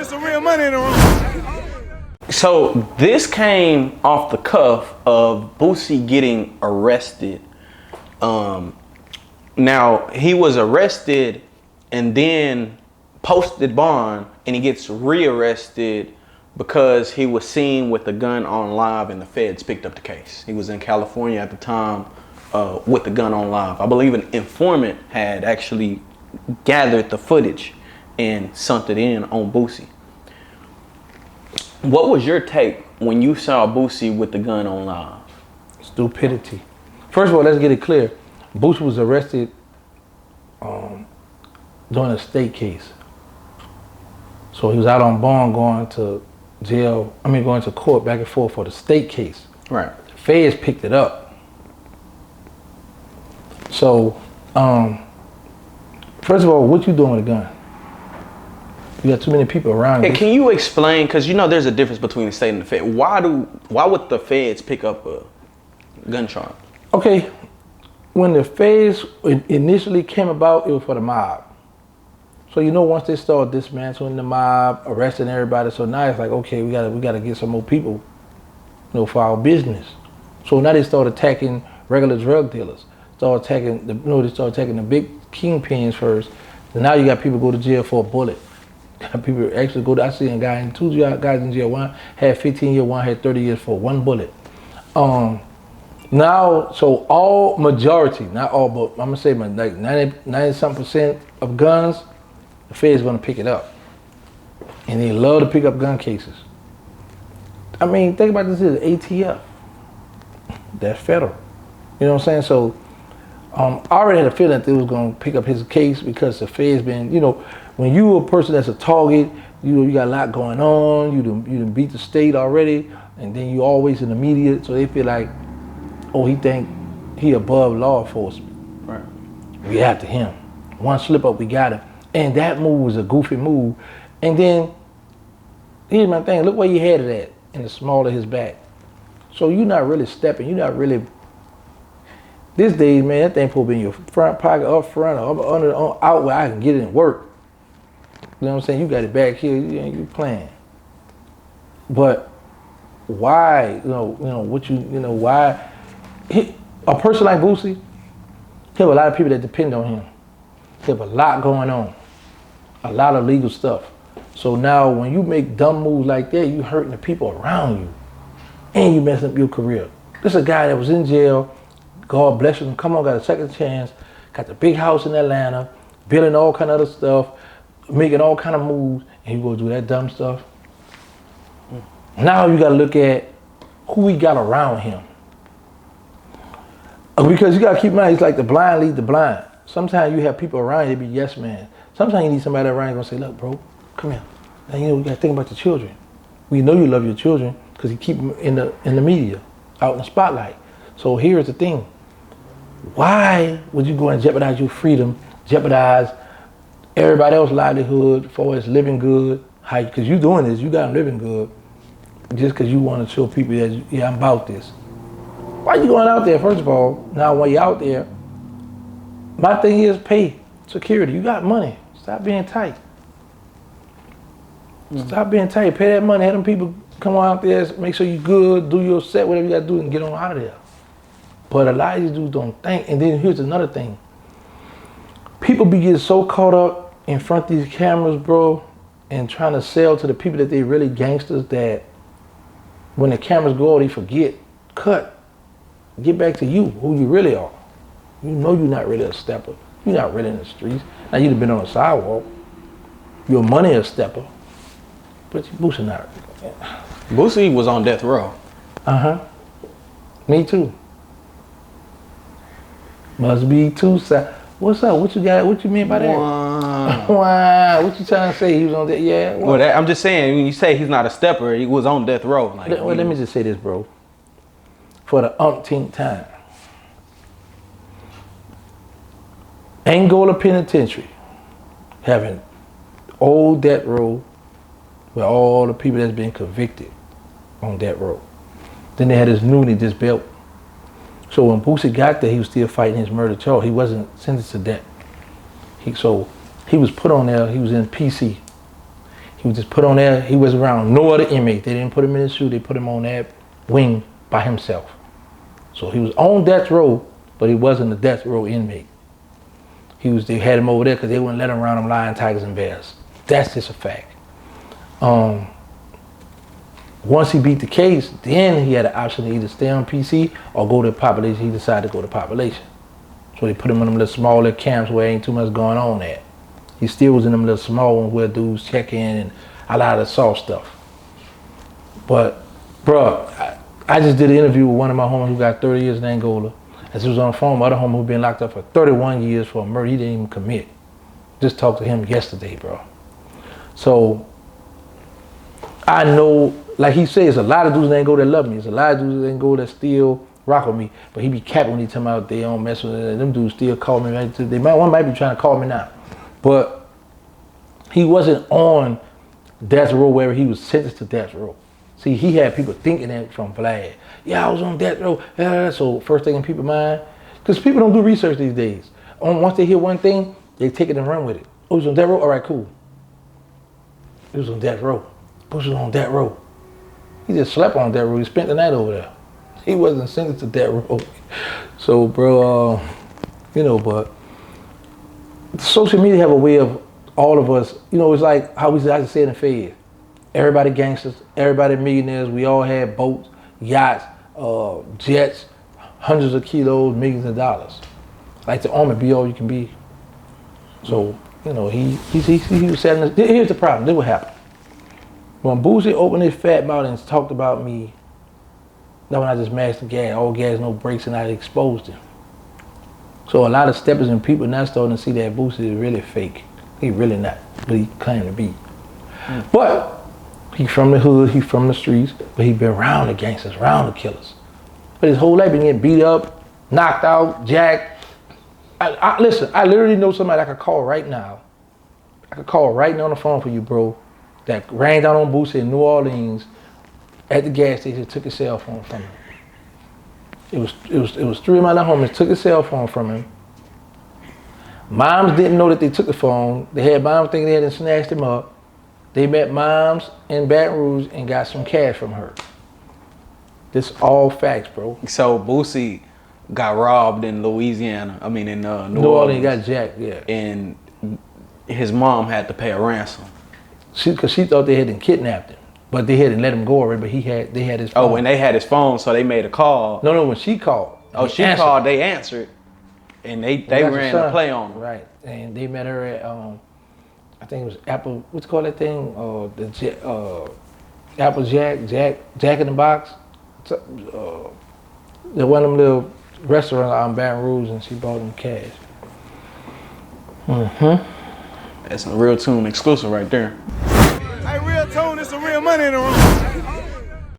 There's some real money in the room. So this came off the cuff of Boosie getting arrested. Now he was arrested and then posted bond, and he gets rearrested because he was seen with a gun on live and the feds picked up the case. He was in California at the time with the gun on live. I believe an informant had actually gathered the footage and sent it in on Boosie. What was your take when you saw Boosie with the gun on live? Stupidity. First of all, let's get it clear. Boosie was arrested during a state case. So he was out on bond going to jail, going to court back and forth for the state case. Right. The feds picked it up. So, first of all, what you doing with a gun? You got too many people around you. Hey, can you explain, because you know there's a difference between the state and the fed. Why would the feds pick up a gun charge? Okay, when the feds initially came about, it was for the mob. So once they started dismantling the mob, arresting everybody, so now it's like, okay, we gotta get some more people, for our business. So now they started attacking regular drug dealers. They started attacking the big kingpins first. And now you got people go to jail for a bullet. People actually go to, I seen a guy in 2 guys in jail. One had 15 years, one had 30 years for one bullet. Now, so majority, not all, but I'm gonna say like 90-something% of guns, the Fed's gonna pick it up. And they love to pick up gun cases. Think about this, is ATF. That's federal. You know what I'm saying? So, I already had a feeling that they was gonna pick up his case because the Fed's been, when you a person that's a target, you got a lot going on, you done beat the state already, and then you always in the media, so they feel like, oh, he think he above law enforcement. Right. We after him. One slip up, we got him. And that move was a goofy move. And then, here's my thing, look where he had it at, in the small of his back. So you're not really stepping, you're not really, this days, man, that thing supposed to be in your front pocket, up front, or under, out where I can get it and work. You know what I'm saying? You got it back here, you playing. But why, why, a person like Boosie, he have a lot of people that depend on him. He have a lot going on, a lot of legal stuff. So now when you make dumb moves like that, you hurting the people around you, and you messing up your career. This is a guy that was in jail, God bless him, come on, got a second chance, got the big house in Atlanta, building all kind of other stuff, making all kind of moves, and you go do that dumb stuff. Now you gotta look at who he got around him. Because you gotta keep in mind, it's like the blind lead the blind. Sometimes you have people around you that be yes man. Sometimes you need somebody around you gonna say, look bro, come here. Now you gotta think about the children. We know you love your children because you keep them in the media, out in the spotlight. So here's the thing. Why would you go and jeopardize your freedom, jeopardize everybody else's livelihood as far as living good? Because you doing this, you got them living good, just because you want to show people that, yeah, I'm about this. Why you going out there, first of all? Now, when you're out there, my thing is pay security. You got money. Stop being tight. Stop being tight. Pay that money. Have them people come out there, make sure you good, do your set, whatever you got to do, and get on out of there. But a lot of these dudes don't think. And then here's another thing. People be getting so caught up in front of these cameras, bro, and trying to sell to the people that they really gangsters, that when the cameras go out, they forget, cut. Get back to you, who you really are. You know you're not really a stepper. You're not really in the streets. Now you've been on the sidewalk. Your money is a stepper. But Boosie not. Boosie was on death row. Uh-huh. Me too. Must be two sides. What's up? What you got? What you mean by that? Wow. What you trying to say? He was on death? Yeah. What? Well, I'm just saying, when you say he's not a stepper, he was on death row. Like, let me just say this, bro. For the umpteenth time. Angola Penitentiary having old death row with all the people that's been convicted on death row. Then they had this newly just built. So when Boosie got there, he was still fighting his murder charge. He wasn't sentenced to death. So he was put on there, he was in PC. He was just put on there. He was around no other inmate. They didn't put him in his shoe. They put him on that wing by himself. So he was on death row, but he wasn't a death row inmate. They had him over there because they wouldn't let him around them lion, tigers, and bears. That's just a fact. Once he beat the case, then he had an option to either stay on PC or go to population. He decided to go to population. So they put him in them little small little camps where ain't too much going on at. He still was in them little small ones where dudes check in and a lot of the soft stuff. But, bro, I just did an interview with one of my homies who got 30 years in Angola. As he was on the phone, my other homie who'd been locked up for 31 years for a murder he didn't even commit. Just talked to him yesterday, bro. So, I know, like he says, a lot of dudes in Angola that love me. There's a lot of dudes in Angola that still rock with me. But he be capping when he tell me out they don't mess with it. Them dudes still call me. One might be trying to call me now. But he wasn't on death row where he was sentenced to death row. See, he had people thinking that from Vlad. Yeah, I was on death row. So first thing in people's mind, because people don't do research these days. Once they hear one thing, they take it and run with it. Oh, he was on death row? All right, cool. He was on death row. Bush was on death row. He just slept on death row. He spent the night over there. He wasn't sentenced to death row. So, bro, but social media have a way of all of us, it's like how we like to say it in Fed. Everybody gangsters, everybody millionaires. We all had boats, yachts, jets, hundreds of kilos, millions of dollars. Like the army, be all you can be. So, he was selling. Here's the problem. This is what happened. When Boosie opened his fat mouth and talked about me, that when I just mashed the gas, all gas, no brakes, and I exposed him. So a lot of steppers and people now starting to see that Boosie is really fake. He really not what he claimed to be. But he from the hood, he from the streets, but he been around the gangsters, around the killers. But his whole life been getting beat up, knocked out, jacked. Listen, I literally know somebody I could call right now. I could call right now on the phone for you, bro, that ran down on Boosie in New Orleans at the gas station, took his cell phone from him. It was three of my little homies took his cell phone from him. Moms didn't know that they took the phone. They had moms thinking they had snatched him up. They met moms in Baton Rouge and got some cash from her. This all facts, bro. So Boosie got robbed in Louisiana. I mean, in New Orleans. Got jacked, yeah. And his mom had to pay a ransom. Because she thought they had kidnapped him. But they hadn't let him go already, but they had his phone. Oh, when they had his phone, so they made a call. No, when she called. Oh, she called, they answered. And they ran a play on her. Right. And they met her at, I think it was Apple, what's it called that thing? Apple Jack in the Box. The one of them little restaurants out in Baton Rouge, and she bought him cash. That's a Real Tune exclusive right there. Hey, Real Tune, it's some real money in the room.